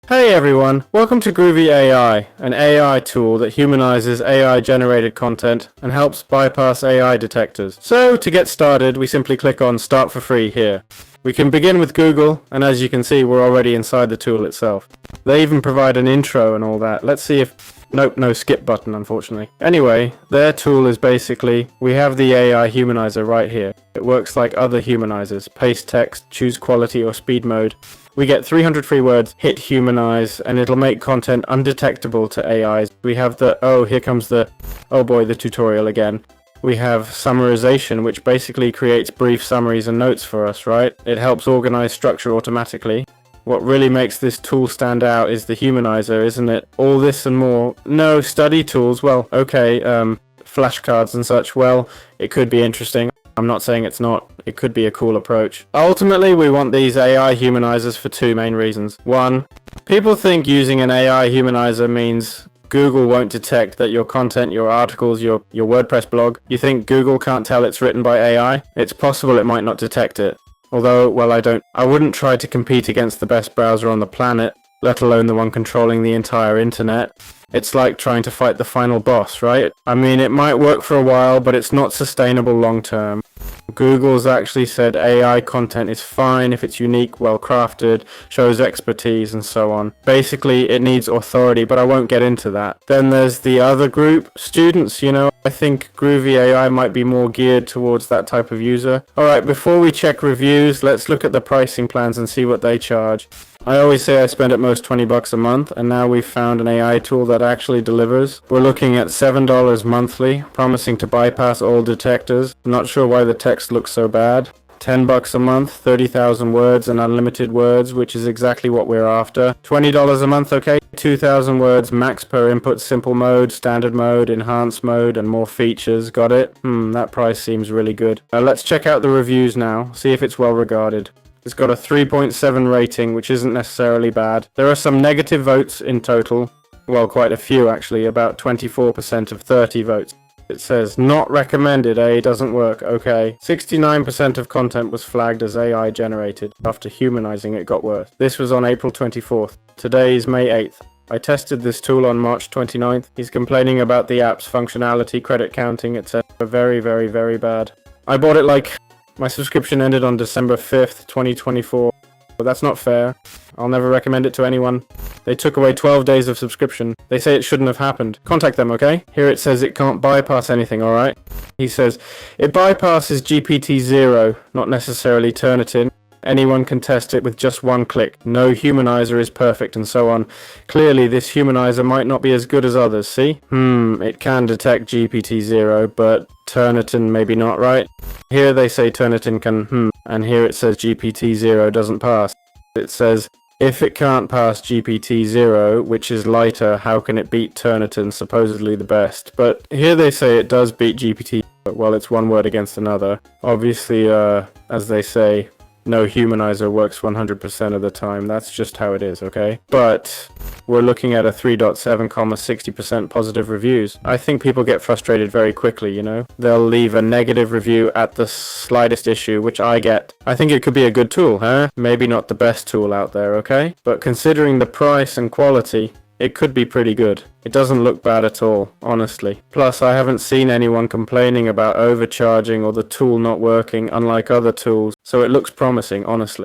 Hey everyone, welcome to Groovy AI, an AI tool that humanizes AI-generated content and helps bypass AI detectors. So, to get started, we simply click on Start for Free here. We can begin with Google, and as you can see, we're already inside the tool itself. They even provide an intro and all that. Let's see if... Nope, no skip button, unfortunately. Anyway, their tool is basically, we have the AI humanizer right here. It works like other humanizers. Paste text, choose quality or speed mode. We get 300 free words, hit humanize, and it'll make content undetectable to AIs. We have the, here comes the, the tutorial again. We have summarization, which basically creates brief summaries and notes for us, right? It helps organize structure automatically. What really makes this tool stand out is the humanizer, isn't it? All this and more. No, study tools, well, okay, flashcards and such, well, it could be interesting. I'm not saying it's not. It could be a cool approach. Ultimately, we want these AI humanizers for two main reasons. One, people think using an AI humanizer means Google won't detect that your content, your articles, your WordPress blog, you think Google can't tell it's written by AI? It's possible it might not detect it. Although, well, I wouldn't try to compete against the best browser on the planet, let alone the one controlling the entire internet. It's like trying to fight the final boss, right? I mean, it might work for a while, but it's not sustainable long term. Google's actually said AI content is fine if it's unique, well crafted, shows expertise and so on. Basically, it needs authority, but I won't get into that. Then there's the other group, students, you know. I think Groovy AI might be more geared towards that type of user. Alright, before we check reviews, let's look at the pricing plans and see what they charge. I always say I spend at most $20 a month, and now we've found an AI tool that actually delivers. We're looking at $7 monthly, promising to bypass all detectors. I'm not sure why the text looks so bad. $10 a month, 30,000 words and unlimited words, which is exactly what we're after. $20 a month, okay? 2,000 words max per input, simple mode, standard mode, enhanced mode, and more features. Got it? That price seems really good. Let's check out the reviews now, see if it's well regarded. It's got a 3.7 rating, which isn't necessarily bad. There are some negative votes in total. Well, quite a few actually, about 24% of 30 votes. It says, not recommended, doesn't work, okay. 69% of content was flagged as AI generated. After humanizing, it got worse. This was on April 24th. Today is May 8th. I tested this tool on March 29th. He's complaining about the app's functionality, credit counting, etc. Very, very, very bad. I bought it my subscription ended on December 5th, 2024. But that's not fair. I'll never recommend it to anyone. They took away 12 days of subscription. They say it shouldn't have happened. Contact them, okay? Here it says it can't bypass anything, alright? He says, it bypasses GPT-0, not necessarily Turnitin. Anyone can test it with just one click. No humanizer is perfect and so on. Clearly, this humanizer might not be as good as others, see? It can detect GPT-0, but Turnitin maybe not, right? Here they say Turnitin can, and here it says GPT-0 doesn't pass. It says, if it can't pass GPT-0, which is lighter, how can it beat Turnitin, supposedly the best? But here they say it does beat GPT, well, it's one word against another. Obviously, as they say, no humanizer works 100% of the time. That's just how it is, okay? But we're looking at a 3.7, 60% positive reviews. I think people get frustrated very quickly, you know? They'll leave a negative review at the slightest issue, which I get. I think it could be a good tool, huh? Maybe not the best tool out there, okay? But considering the price and quality, it could be pretty good. It doesn't look bad at all, honestly. Plus, I haven't seen anyone complaining about overcharging or the tool not working, unlike other tools, so it looks promising, honestly.